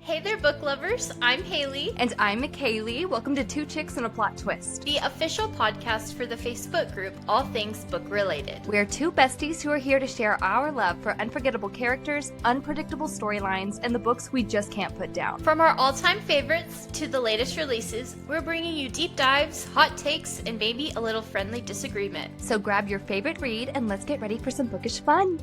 Hey there, book lovers. I'm Haley. And I'm McCayleigh. Welcome to Two Chicks and a Plot Twist, The official podcast for the Facebook group, All Things Book Related. We're two besties who are here to share our love for unforgettable characters, unpredictable storylines, and the books we just can't put down. From our all-time favorites to the latest releases, we're bringing you deep dives, hot takes, and maybe a little friendly disagreement. So grab your favorite read and let's get ready for some bookish fun.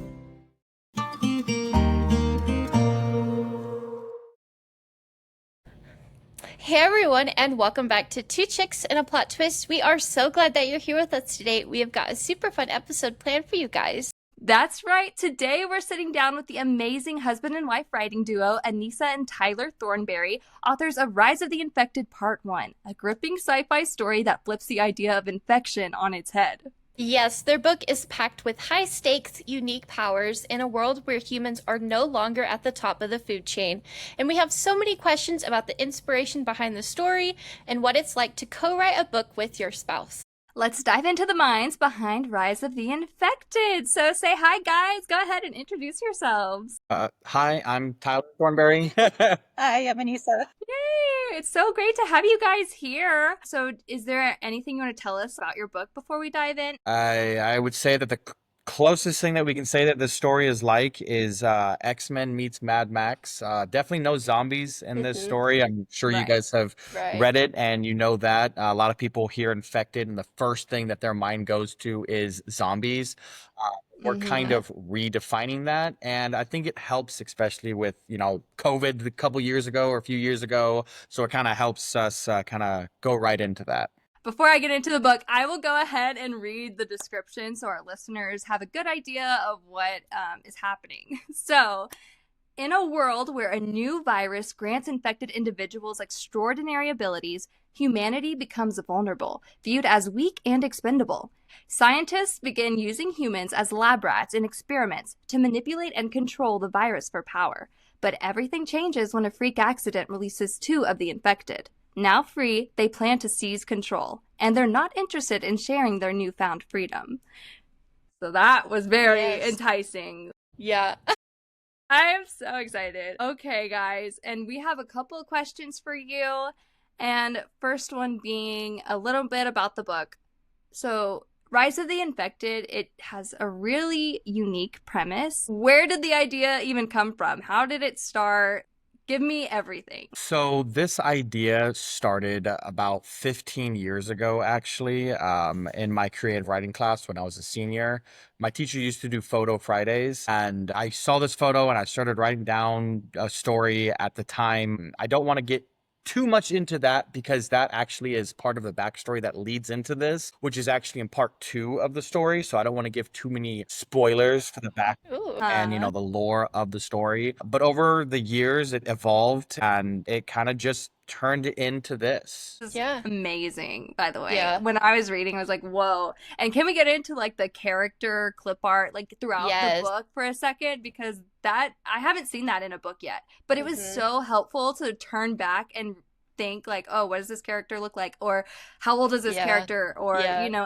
Hey everyone, and welcome back to Two Chicks and a Plot Twist. We are so glad that you're here with us today. We have got a super fun episode planned for you guys. That's right. Today we're sitting down with the amazing husband and wife writing duo, Anyssia and Tyler Thornberry, authors of Rise of the Infected Part 1, a gripping sci-fi story that flips the idea of infection on its head. Yes, their book is packed with high-stakes, unique powers in a world where humans are no longer at the top of the food chain. And we have so many questions about the inspiration behind the story and what it's like to co-write a book with your spouse. Let's dive into the minds behind Rise of the Infected. So say hi, guys. Go ahead and introduce yourselves. Hi, I'm Tyler Thornberry. Hi, I'm Anyssia. Yay! It's so great to have you guys here. So is there anything you want to tell us about your book before we dive in? I would say that the closest thing that we can say that this story is like is X-Men meets Mad Max. Definitely no zombies in this story. I'm sure you guys have read it and you know that. A lot of people hear infected and the first thing that their mind goes to is zombies. We're kind of redefining that, and I think it helps, especially with, COVID a couple years ago or a few years ago. So it kind of helps us kind of go right into that. Before I get into the book, I will go ahead and read the description so our listeners have a good idea of what is happening. So, in a world where a new virus grants infected individuals extraordinary abilities, humanity becomes vulnerable, viewed as weak and expendable. Scientists begin using humans as lab rats in experiments to manipulate and control the virus for power. But everything changes when a freak accident releases 2 of the infected. Now free, they plan to seize control, and they're not interested in sharing their newfound freedom. So that was very enticing. Yeah. I am so excited. Okay, guys, and we have a couple of questions for you, and first one being a little bit about the book. So, Rise of the Infected, it has a really unique premise. Where did the idea even come from? How did it start? Give me everything. So this idea started about 15 years ago, actually, in my creative writing class when I was a senior. My teacher used to do photo Fridays, and I saw this photo and I started writing down a story at the time. I don't want to get too much into that because that actually is part of the backstory that leads into this, which is actually in part 2 of the story. So I don't want to give too many spoilers for the back and, the lore of the story. But over the years, it evolved and it kind of just turned into this. Yeah. Amazing, by the way. Yeah. When I was reading, I was like, whoa. And can we get into the character clip art throughout the book for a second? Because that, I haven't seen that in a book yet. But it was so helpful to turn back and think oh, what does this character look like? Or how old is this character? Or,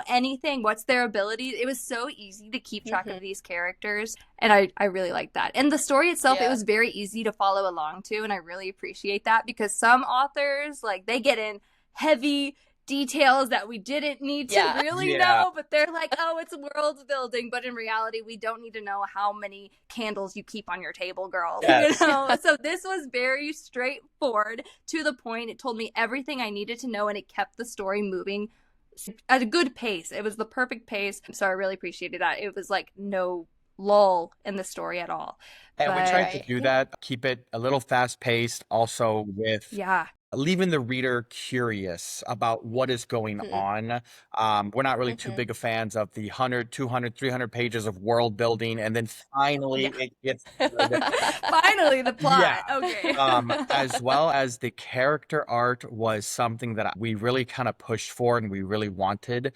anything. What's their abilities? It was so easy to keep track of these characters. And I really like that. And the story itself, it was very easy to follow along to. And I really appreciate that because some authors, they get in heavy details that we didn't need to really know, but they're oh, it's world building, but in reality we don't need to know how many candles you keep on your table, girl. So this was very straightforward, to the point. It told me everything I needed to know and it kept the story moving at a good pace. It was the perfect pace, so I really appreciated that. It was no lull in the story at all. And we tried to do that, keep it a little fast paced, also with leaving the reader curious about what is going on. We're not really too big of fans of the 100, 200, 300 pages of world building, and then finally it gets finally the plot. Okay. As well as the character art was something that we really kind of pushed for and we really wanted.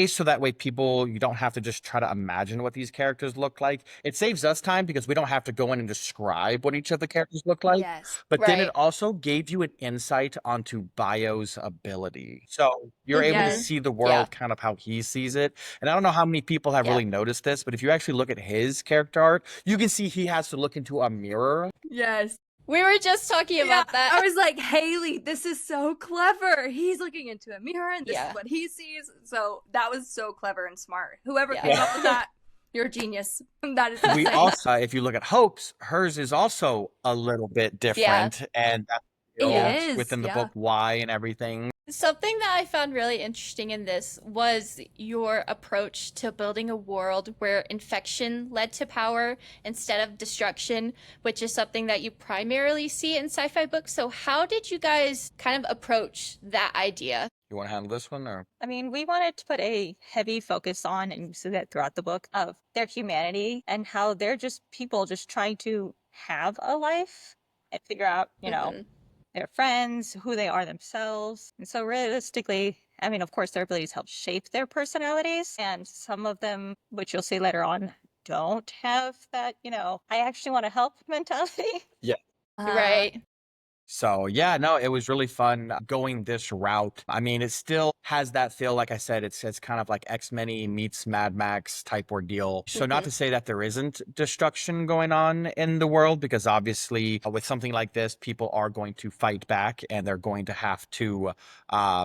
So that way you don't have to just try to imagine what these characters look like. It saves us time because we don't have to go in and describe what each of the characters look like. But then it also gave you an insight onto Bio's ability. So you're able to see the world kind of how he sees it. And I don't know how many people have really noticed this, but if you actually look at his character art, you can see he has to look into a mirror. Yes. We were just talking about that. I was like, Haley, this is so clever. He's looking into a mirror and this is what he sees. So that was so clever and smart. Whoever came up with that, you're a genius. That is we also, if you look at Hope's, hers is also a little bit different, and that is within the book why and everything. Something that I found really interesting in this was your approach to building a world where infection led to power instead of destruction, which is something that you primarily see in sci-fi books. So how did you guys kind of approach that idea? You want to handle this one, or? I mean, we wanted to put a heavy focus on, and you see that throughout the book, of their humanity and how they're just people just trying to have a life and figure out, you know, their friends, who they are themselves. And so realistically, I mean, of course, their abilities help shape their personalities. And some of them, which you'll see later on, don't have that, you know, I actually want to help mentality. Yeah. Right. So yeah, no, it was really fun going this route. I mean, it still has that feel, like I said, it's kind of like X-Men meets Mad Max type ordeal. So not to say that there isn't destruction going on in the world, because obviously with something like this, people are going to fight back and they're going to have to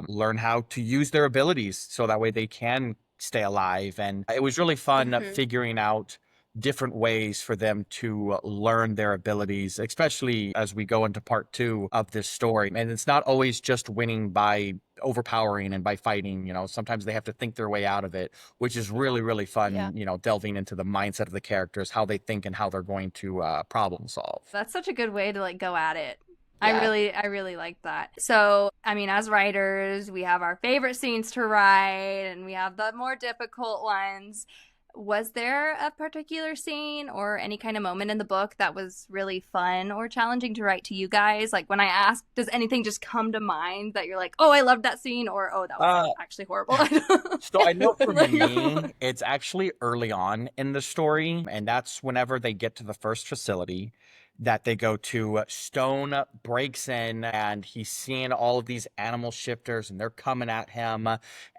learn how to use their abilities so that way they can stay alive. And it was really fun figuring out different ways for them to learn their abilities, especially as we go into part 2 of this story. And it's not always just winning by overpowering and by fighting, you know, sometimes they have to think their way out of it, which is really, really fun, you know, delving into the mindset of the characters, how they think and how they're going to problem solve. That's such a good way to like go at it. I really like that. So, I mean, as writers, we have our favorite scenes to write and we have the more difficult ones. Was there a particular scene or any kind of moment in the book that was really fun or challenging to write to you guys? Like when I ask, does anything just come to mind that you're like, oh, I loved that scene, or oh, that was actually horrible? So I know for me, it's actually early on in the story, and that's whenever they get to the first facility that they go to. Stone breaks in and he's seeing all of these animal shifters and they're coming at him,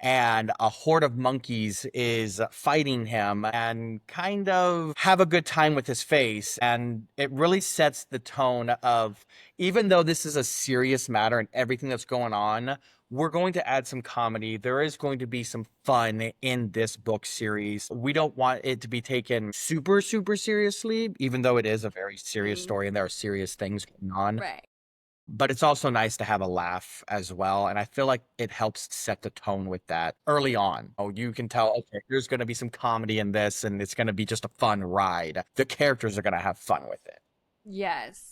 and a horde of monkeys is fighting him and kind of have a good time with his face. And it really sets the tone of, even though this is a serious matter and everything that's going on, we're going to add some comedy. There is going to be some fun in this book series. We don't want it to be taken super, super seriously, even though it is a very serious story and there are serious things going on. Right. But it's also nice to have a laugh as well. And I feel like it helps set the tone with that early on. Oh, you can tell, okay, there's going to be some comedy in this and it's going to be just a fun ride. The characters are going to have fun with it. Yes.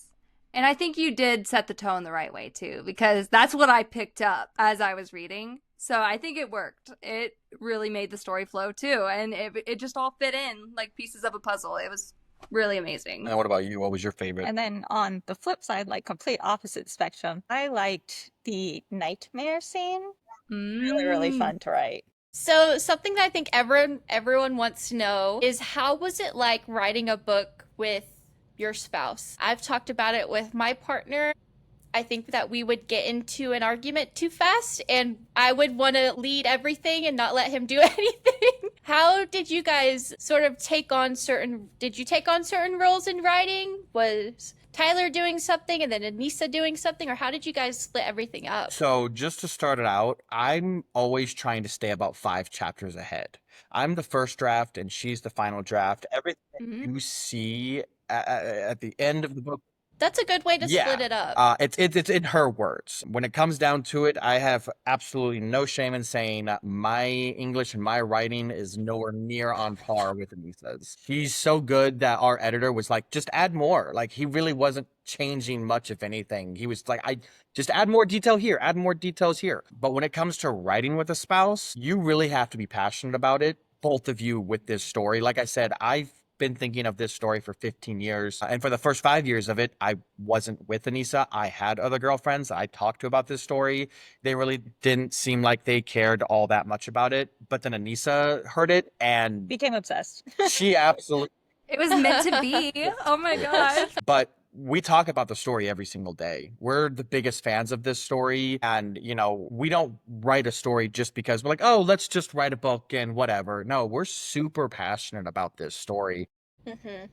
And I think you did set the tone the right way, too, because that's what I picked up as I was reading. So I think it worked. It really made the story flow, too. And it just all fit in like pieces of a puzzle. It was really amazing. And what about you? What was your favorite? And then on the flip side, like complete opposite spectrum, I liked the nightmare scene. Really, really fun to write. So something that I think everyone wants to know is, how was it like writing a book with your spouse? I've talked about it with my partner. I think that we would get into an argument too fast and I would want to lead everything and not let him do anything. How did you guys sort of take on certain roles in writing? Was Tyler doing something and then Anyssia doing something, or how did you guys split everything up? So just to start it out, I'm always trying to stay about 5 chapters ahead. I'm the first draft and she's the final draft. Everything you see at the end of the book, that's a good way to split it up. It's in her words. When it comes down to it, I have absolutely no shame in saying my English and my writing is nowhere near on par with Anyssa's. She's so good that our editor was like, just add more. Like, he really wasn't changing much, if anything. He was like, I just add more detail here, add more details here. But when it comes to writing with a spouse, you really have to be passionate about it, both of you, with this story. Like I said, I've been thinking of this story for 15 years. And for the first 5 years of it, I wasn't with Anyssia. I had other girlfriends I talked to about this story. They really didn't seem like they cared all that much about it. But then Anyssia heard it and became obsessed. She absolutely... It was meant to be. Oh my gosh. But we talk about the story every single day. We're the biggest fans of this story. And, you know, we don't write a story just because we're like, oh, let's just write a book and whatever. No, we're super passionate about this story.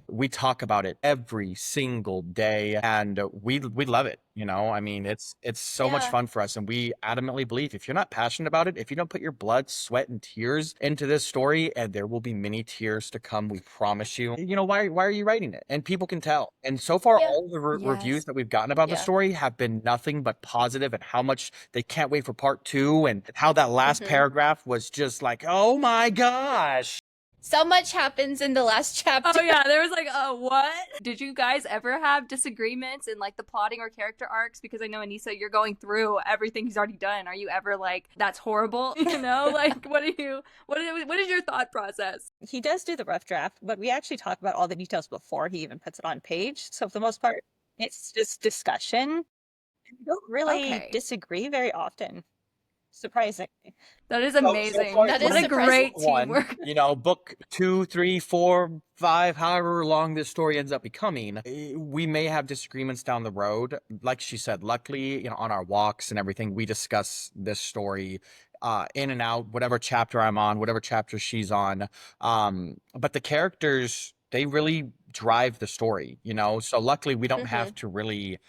We talk about it every single day, and we love it. I mean, it's so much Yeah. fun for us, and we adamantly believe if you're not passionate about it, if you don't put your blood, sweat, and tears into this story, and there will be many tears to come, we promise you. Why are you writing it? And people can tell. And so far, Yeah. all the reviews Yes. that we've gotten about the Yeah. story have been nothing but positive, and how much they can't wait for part 2, and how that last paragraph was just like, oh my gosh. So much happens in the last chapter. Oh yeah, there was like, what? Did you guys ever have disagreements in like the plotting or character arcs? Because I know, Anyssia, you're going through everything he's already done. Are you ever like, that's horrible? Like, what is your thought process? He does do the rough draft, but we actually talk about all the details before he even puts it on page. So for the most part, it's just discussion. We don't really disagree very often. Surprisingly. That is amazing. That what is a great teamwork. Book 2, 3, 4, 5, however long this story ends up becoming, we may have disagreements down the road. Like she said, luckily, on our walks and everything, we discuss this story in and out, whatever chapter I'm on, whatever chapter she's on. But the characters, they really drive the story, so luckily we don't have to really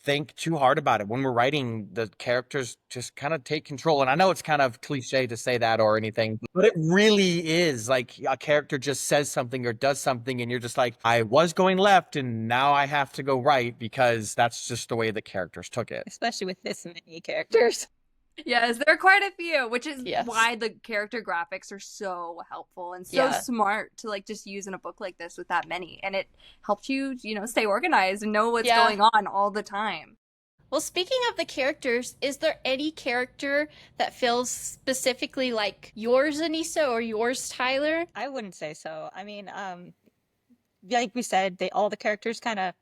think too hard about it. When we're writing, the characters just kind of take control. And I know it's kind of cliche to say that or anything, but it really is. Like, a character just says something or does something, and you're just like, I was going left and now I have to go right, because that's just the way the characters took it. Especially with this many characters. Yes, there are quite a few, which is why the character graphics are so helpful and so smart to like just use in a book like this with that many. And it helps you, stay organized and know what's going on all the time. Well, speaking of the characters, is there any character that feels specifically like yours, Anyssia, or yours, Tyler? I wouldn't say so. I mean, like we said, all the characters kind of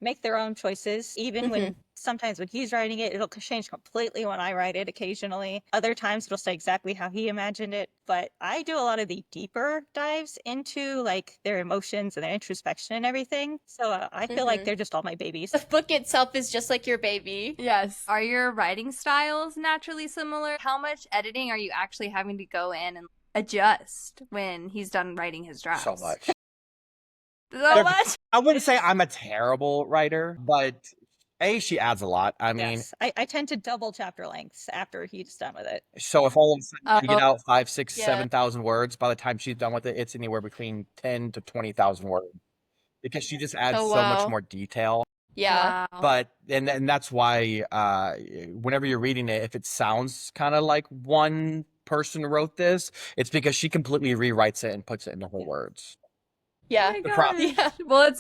make their own choices, even when sometimes when he's writing it, it'll change completely when I write it occasionally. Other times it'll stay exactly how he imagined it. But I do a lot of the deeper dives into like their emotions and their introspection and everything. So I feel like they're just all my babies. The book itself is just like your baby. Yes. Are your writing styles naturally similar? How much editing are you actually having to go in and adjust when he's done writing his drafts? So much. So much? I wouldn't say I'm a terrible writer, but she adds a lot. I mean, I tend to double chapter lengths after he's done with it. So if all of a sudden I get out 5, 6, 7,000 words, by the time she's done with it, it's anywhere between 10 to 20,000 words, because she just adds so much more detail. Yeah. Wow. But and that's why whenever you're reading it, if it sounds kind of like one person wrote this, it's because she completely rewrites it and puts it into her words. Yeah. Well,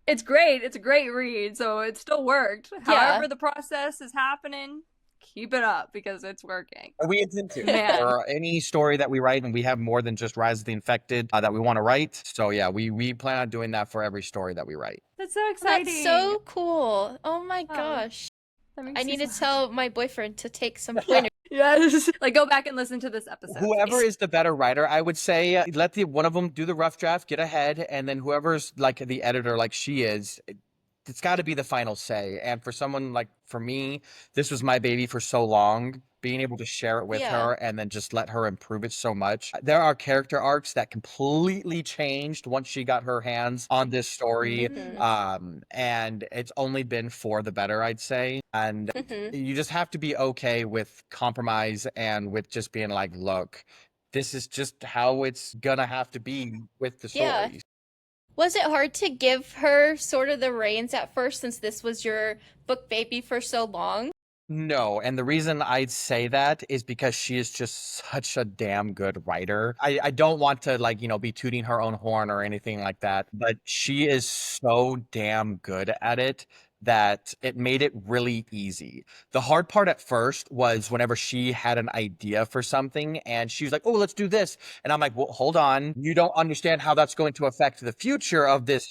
it's great. It's a great read, so it still worked. However the process is happening, keep it up because it's working. We intend to. For any story that we write, and we have more than just Rise of the Infected that we want to write. So we plan on doing that for every story that we write. That's so exciting. That's so cool. Oh my gosh. I need to tell my boyfriend to take some pointers. Yes. Like, go back and listen to this episode. Whoever is the better writer, I would say, let one of them do the rough draft, get ahead, and then whoever's like the editor, like she is, it's got to be the final say. And for someone like for me, this was my baby for so long. Being able to share it with her and then just let her improve it so much. There are character arcs that completely changed once she got her hands on this story. And it's only been for the better, I'd say. And you just have to be okay with compromise and with just being like, look, this is just how it's gonna have to be with the story. Was it hard to give her sort of the reins at first, since this was your book baby for so long? No, and the reason I'd say that is because she is just such a damn good writer. I don't want to be tooting her own horn or anything like that, but she is so damn good at it that it made it really easy. The hard part at first was whenever she had an idea for something and she was like, oh, let's do this. And I'm like, well, hold on. You don't understand how that's going to affect the future of this.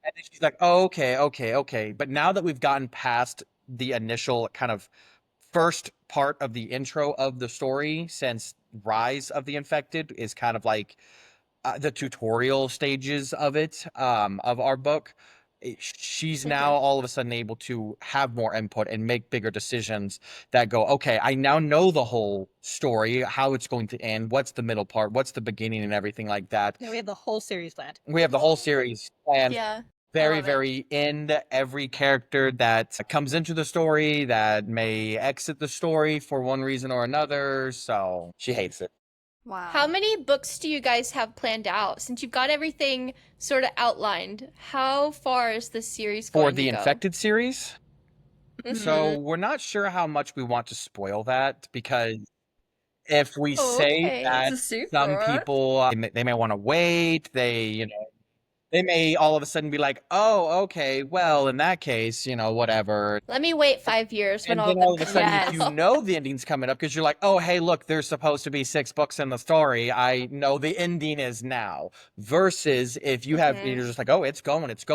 And then she's like, oh, okay. But now that we've gotten past the initial kind of first part of the intro of the story, since Rise of the Infected is kind of like the tutorial stages of it, of our book, she's now all of a sudden able to have more input and make bigger decisions that go, okay, I now know the whole story, how it's going to end, what's the middle part, what's the beginning, and everything like that. Yeah, we have the whole series planned. We have the whole series planned. Yeah. Very, very end. Every character that comes into the story that may exit the story for one reason or another. So she hates it. Wow. How many books do you guys have planned out? Since you've got everything sort of outlined, how far is this series going For the to go? Infected series? Mhm. So we're not sure how much we want to spoil that, because if we say Okay. that, It's a secret. some people, they may want to wait. They may all of a sudden be like, oh, okay, well, in that case, whatever. Let me wait 5 years when And then all of a sudden, if you know the ending's coming up, because you're like, oh, hey, look, there's supposed to be 6 books in the story. I know the ending is now. Versus if you have, you're just like, oh, it's going, it's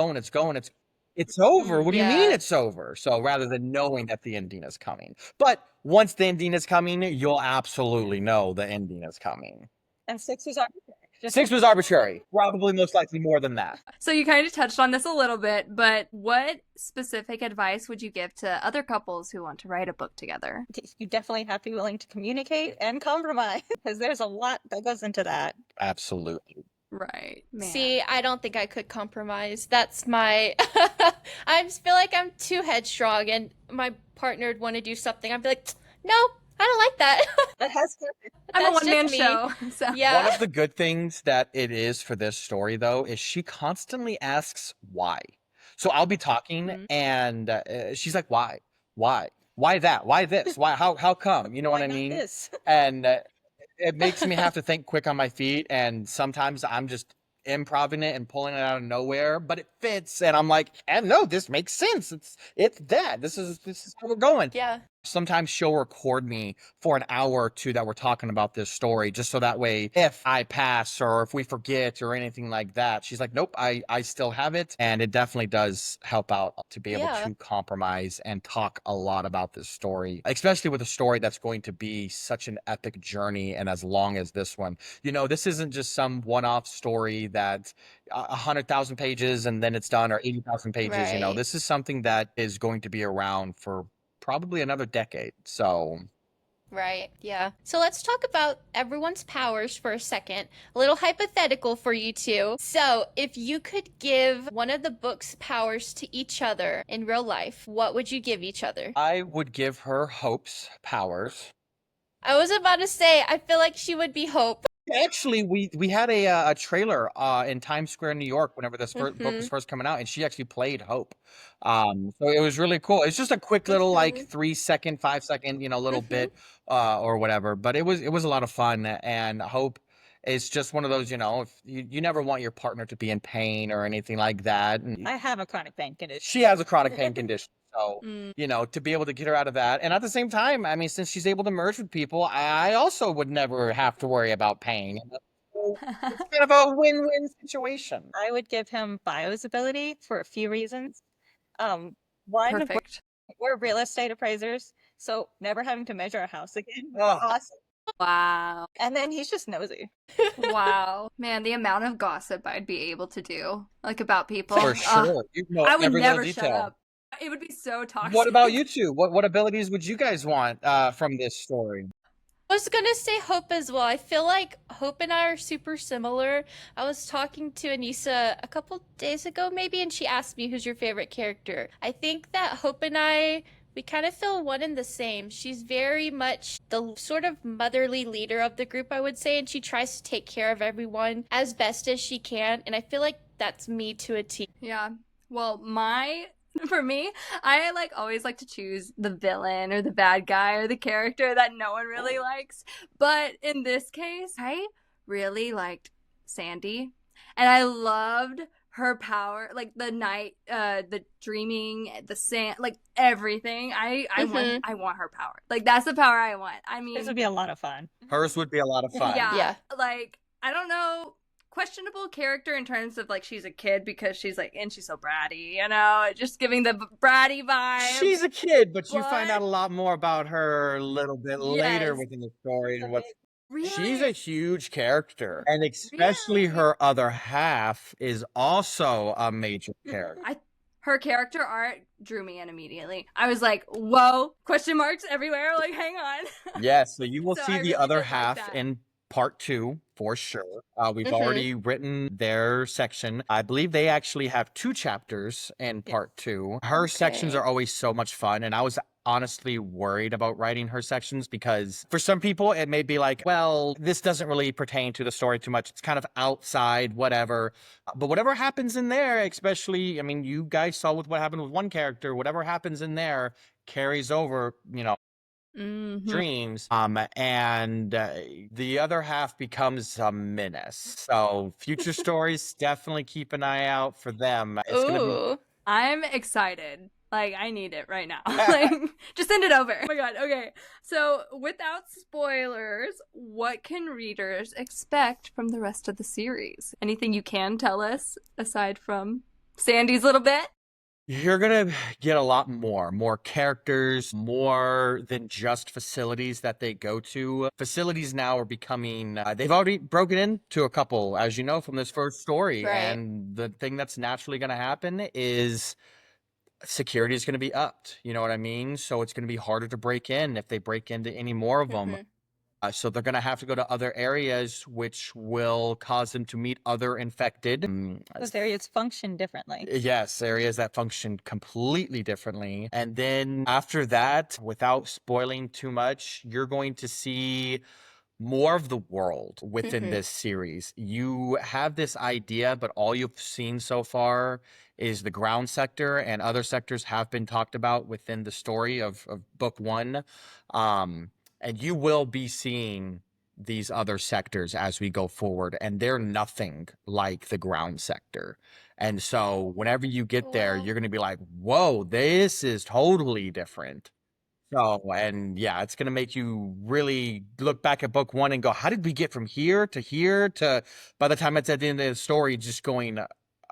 over. What do you mean it's over? So rather than knowing that the ending is coming. But once the ending is coming, you'll absolutely know the ending is coming. And 6 was arbitrary. 6 was arbitrary. Probably most likely more than that. So you kind of touched on this a little bit, but what specific advice would you give to other couples who want to write a book together? You definitely have to be willing to communicate and compromise, because there's a lot that goes into that. Absolutely. Right. Man. See, I don't think I could compromise. That's my I just feel like I'm too headstrong, and my partner would want to do something. I'd be like, no, I don't like that. That has I'm a That's one-man just me. show. So. Yeah. One of the good things that it is for this story, though, is she constantly asks why. So I'll be talking and she's like, why? Why that? Why this? Why? How come? You know Why what I not mean? this? And it makes me have to think quick on my feet. And sometimes I'm just improvising it and pulling it out of nowhere, but it fits. And I'm like, and no, this makes sense. It's that. This is how we're going. Yeah. Sometimes she'll record me for an hour or two that we're talking about this story, just so that way if I pass or if we forget or anything like that, she's like, nope, I still have it. And it definitely does help out to be able to compromise and talk a lot about this story, especially with a story that's going to be such an epic journey and as long as this one. This isn't just some one-off story that 100,000 pages and then it's done, or 80,000 pages. Right. This is something that is going to be around for probably another decade. So Right, yeah. So let's talk about everyone's powers for a second. A little hypothetical for you two. So if you could give one of the book's powers to each other in real life, what would you give each other? I would give her Hope's powers. I was about to say, I feel like she would be Hope. Actually, we had a trailer in Times Square, New York, whenever this book was first coming out, and she actually played Hope. So it was really cool. It's just a quick little like 3-second, 5-second, little bit or whatever. But it was a lot of fun, and Hope is just one of those, if you never want your partner to be in pain or anything like that. And I have a chronic pain condition. she has a chronic pain condition. So, to be able to get her out of that. And at the same time, I mean, since she's able to merge with people, I also would never have to worry about pain. So it's kind of a win-win situation. I would give him Bio's ability for a few reasons. One, Perfect. we're real estate appraisers, so never having to measure a house again. Oh. Awesome. Wow. And then he's just nosy. Wow. Man, the amount of gossip I'd be able to do, like about people. For sure. You know I would every little never shut detail. up. It would be so toxic. What about you two? What abilities would you guys want from this story? I was gonna say Hope as well. I feel like Hope and I are super similar. I was talking to Anyssia a couple days ago maybe, and she asked me who's your favorite character. I think that Hope and we kind of feel one and the same. She's very much the sort of motherly leader of the group, I would say, and she tries to take care of everyone as best as she can, and I feel like that's me to a T. Yeah. Well, for me, I always like to choose the villain or the bad guy or the character that no one really likes. But in this case, I really liked Sandy, and I loved her power, like the night, the dreaming, the sand, like everything. I want her power. Like that's the power I want. I mean, This would be a lot of fun. Hers would be a lot of fun. Yeah. Like, I don't know, questionable character in terms of she's a kid because she's and she's so bratty, just giving the bratty vibe. She's a kid, but you find out a lot more about her a little bit later within the story and what's. Really? She's a huge character, and especially her other half is also a major character. her character art drew me in immediately. I was like, whoa, question marks everywhere. Like, hang on. Yeah, so you will So see I the really other did like half that. in part 2 for sure. We've already written their section. I believe they actually have 2 chapters in part 2. Her sections are always so much fun, and I was honestly worried about writing her sections because for some people it may be like, well, this doesn't really pertain to the story too much. It's kind of outside, whatever. But whatever happens in there, especially, I mean, you guys saw with what happened with one character, whatever happens in there carries over, dreams. And the other half becomes a menace. So future stories, definitely keep an eye out for them. It's gonna be. I'm excited. Like, I need it right now. Like, just send it over. Oh my god, okay. So, without spoilers, what can readers expect from the rest of the series? Anything you can tell us aside from Sandy's little bit? You're gonna get a lot more characters, more than just facilities that they go to. Facilities now are becoming, they've already broken into a couple, as you know, from this first story. Right. And the thing that's naturally gonna happen is security is going to be upped. You know what I mean? So it's going to be harder to break in if they break into any more of them. So they're going to have to go to other areas, which will cause them to meet other infected. Those areas function differently. Yes, areas that function completely differently. And then after that, without spoiling too much, you're going to see more of the world within this series. You have this idea, but all you've seen so far is the ground sector, and other sectors have been talked about within the story of book 1. And you will be seeing these other sectors as we go forward, and they're nothing like the ground sector. And so whenever you get there, you're going to be like, whoa, this is totally different. So, and yeah, it's going to make you really look back at book 1 and go, how did we get from here to, by the time it's at the end of the story, just going,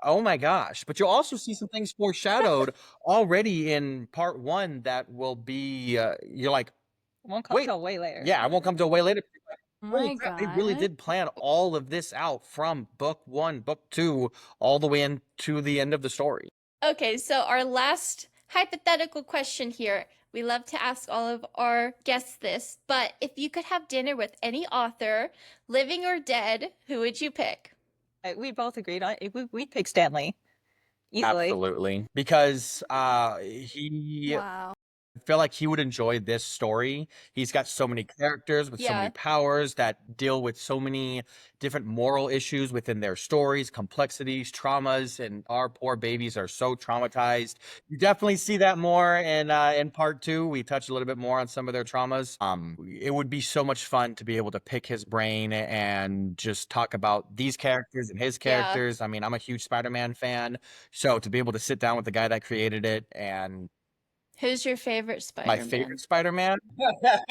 oh my gosh. But you'll also see some things foreshadowed already in part 1 that will be, you're like, Won't come till way later. yeah, I won't come till way later. Oh Holy my crap, god. they really did plan all of this out from book 1, book 2, all the way into the end of the story. Okay, so our last hypothetical question here. We love to ask all of our guests this, but if you could have dinner with any author, living or dead, who would you pick? We both agreed on it. We'd pick Stanley. Easily. Absolutely. Because he Wow. I feel like he would enjoy this story. He's got so many characters with so many powers that deal with so many different moral issues within their stories, complexities, traumas, and our poor babies are so traumatized. You definitely see that more in part 2. We touch a little bit more on some of their traumas. It would be so much fun to be able to pick his brain and just talk about these characters and his characters. I mean, I'm a huge Spider-Man fan, so to be able to sit down with the guy that created it and Who's your favorite Spider-Man? my favorite Spider-Man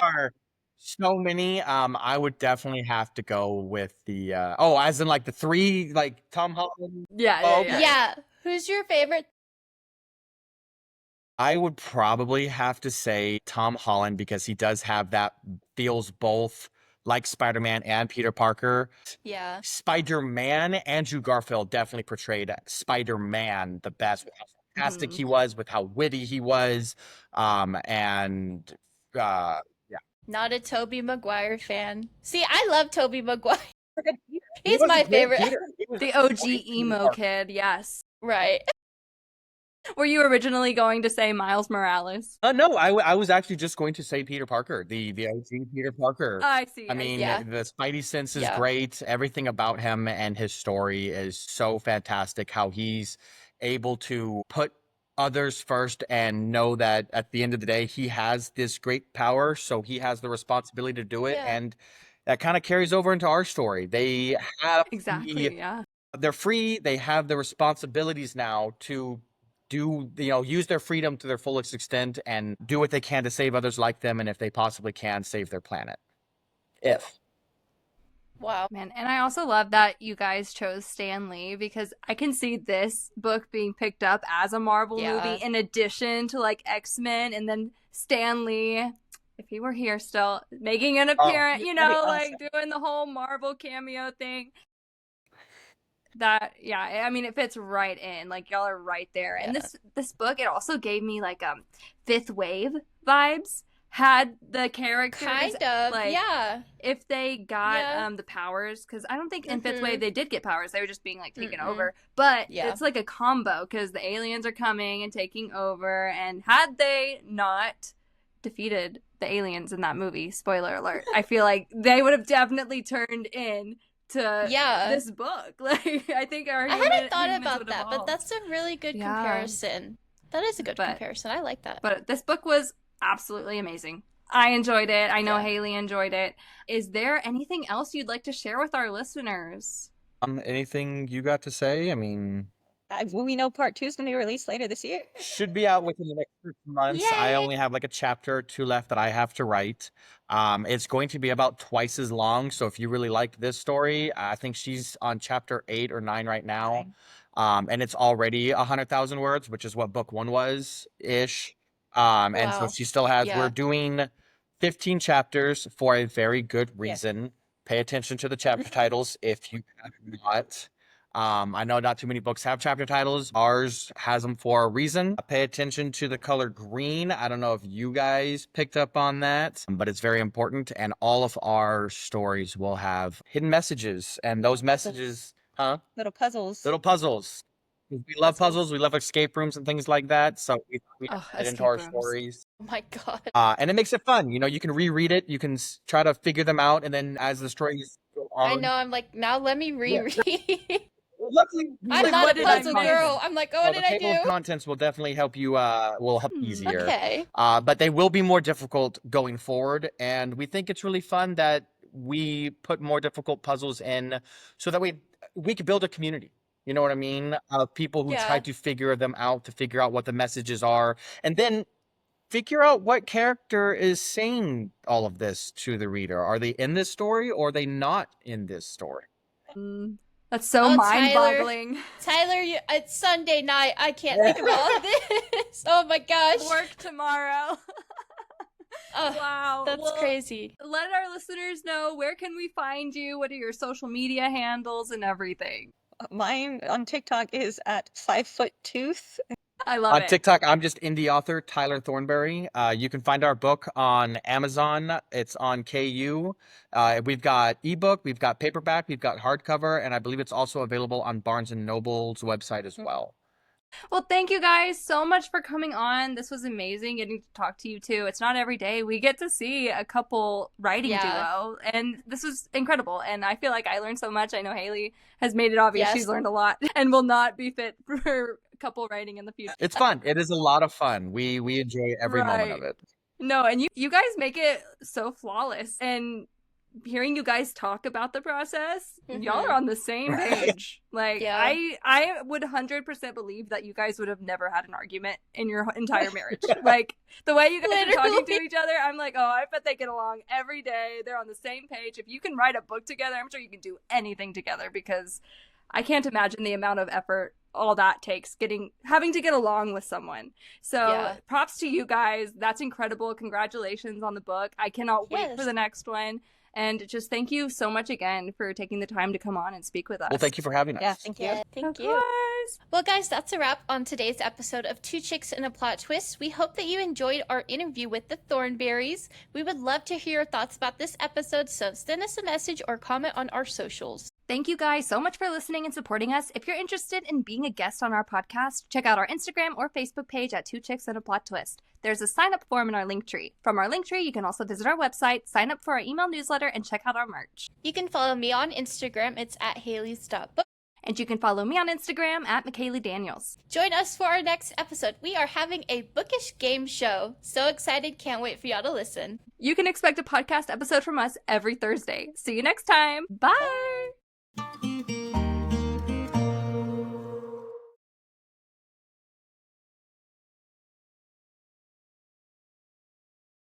are so many. I would definitely have to go with the as in like the 3, like Tom Holland. Yeah. Who's your favorite? I would probably have to say Tom Holland because he does have that feels both like Spider-Man and Peter Parker. Yeah. Spider-Man, Andrew Garfield definitely portrayed Spider-Man the best. Fantastic he was, with how witty he was, and yeah. Not a Tobey Maguire fan. See, I love Tobey Maguire. He's was my a great favorite. Peter. He was The a OG great emo Peter Parker. kid, yes. Right. Were you originally going to say Miles Morales? No, I was actually just going to say Peter Parker, the OG Peter Parker. I see. I mean, Yeah. the Spidey sense is great. Everything about him and his story is so fantastic. How he's able to put others first and know that at the end of the day, he has this great power, so he has the responsibility to do it. Yeah. And that kind of carries over into our story. They have Exactly, yeah. they're free. They have the responsibilities now to do, use their freedom to their fullest extent and do what they can to save others like them, and if they possibly can, save their planet. Wow. Man, and I also love that you guys chose Stan Lee because I can see this book being picked up as a Marvel movie in addition to like X-Men, and then Stan Lee, if he were here still, making an appearance, like doing the whole Marvel cameo thing. I mean, it fits right in. Like, y'all are right there. And this book, it also gave me like Fifth Wave vibes. Had the characters kind of, like, yeah, if they got the powers, because I don't think in Fifth Wave they did get powers. They were just being like taken over. But it's like a combo, because the aliens are coming and taking over. And had they not defeated the aliens in that movie, spoiler alert, I feel like they would have definitely turned in to this book. Like, I think I hadn't thought about that, but that's a really good comparison. That is a good comparison. I like that. But this book was absolutely amazing. I enjoyed it. I know Haley enjoyed it. Is there anything else you'd like to share with our listeners? Anything you got to say? I mean, we know part 2 is going to be released later this year. Should be out within the next 6 months. Yay! I only have like a chapter or 2 left that I have to write. It's going to be about twice as long. So if you really liked this story, I think she's on chapter 8 or 9 right now. And it's already 100,000 words, which is what book 1 was ish. And so she still has, we're doing 15 chapters for a very good reason. Yes. Pay attention to the chapter titles if you have not. I know not too many books have chapter titles. Ours has them for a reason. Pay attention to the color green. I don't know if you guys picked up on that, but it's very important. And all of our stories will have hidden messages. And those messages, Little puzzles. Little puzzles. We love puzzles. We love escape rooms and things like that. So we add into our stories. Oh my God. And it makes it fun. You know, you can reread it. You can try to figure them out. And then as the stories go on. I know. I'm like, now let me reread. Yeah. I'm not a puzzle girl. I'm like, what did I do? The table of contents will definitely help you, will help easier. Okay. But they will be more difficult going forward. And we think it's really fun that we put more difficult puzzles in so that we could build a community. You know what I mean? Of people who try to figure them out, to figure out what the messages are, and then figure out what character is saying all of this to the reader. Are they in this story or are they not in this story? That's so mind-boggling. Tyler, it's Sunday night. I can't think about all this. Oh my gosh. Work tomorrow. Wow. That's crazy. Let our listeners know, where can we find you? What are your social media handles and everything? Mine on TikTok is at 5'2". I love it. On TikTok, I'm just indie author Tyler Thornberry. You can find our book on Amazon. It's on KU. We've got ebook, we've got paperback, we've got hardcover, and I believe it's also available on Barnes & Noble's website as well. Well, thank you guys so much for coming on. This was amazing getting to talk to you too. It's not every day we get to see a couple writing duo, and this was incredible. And I feel like I learned so much. I know Haley has made it obvious she's learned a lot and will not be fit for couple writing in the future. It's fun. It is a lot of fun. We enjoy every moment of it. No, and you guys make it so flawless. And hearing you guys talk about the process, y'all are on the same page. Like, I would 100% believe that you guys would have never had an argument in your entire marriage. Like, the way you guys are talking to each other, I'm like, oh, I bet they get along every day. They're on the same page. If you can write a book together, I'm sure you can do anything together, because I can't imagine the amount of effort all that takes, having to get along with someone. So props to you guys. That's incredible. Congratulations on the book. I cannot wait for the next one. And just thank you so much again for taking the time to come on and speak with us. Well, thank you for having us. Yeah, thank you. Thank you. Well, guys, that's a wrap on today's episode of Two Chicks and a Plot Twist. We hope that you enjoyed our interview with the Thornberrys. We would love to hear your thoughts about this episode, so send us a message or comment on our socials. Thank you guys so much for listening and supporting us. If you're interested in being a guest on our podcast, check out our Instagram or Facebook page at Two Chicks and a Plot Twist. There's a sign-up form in our link tree. From our link tree, you can also visit our website, sign up for our email newsletter, and check out our merch. You can follow me on Instagram. It's at Haley's.book. And you can follow me on Instagram at McCayleigh Daniels. Join us for our next episode. We are having a bookish game show. So excited. Can't wait for y'all to listen. You can expect a podcast episode from us every Thursday. See you next time. Bye.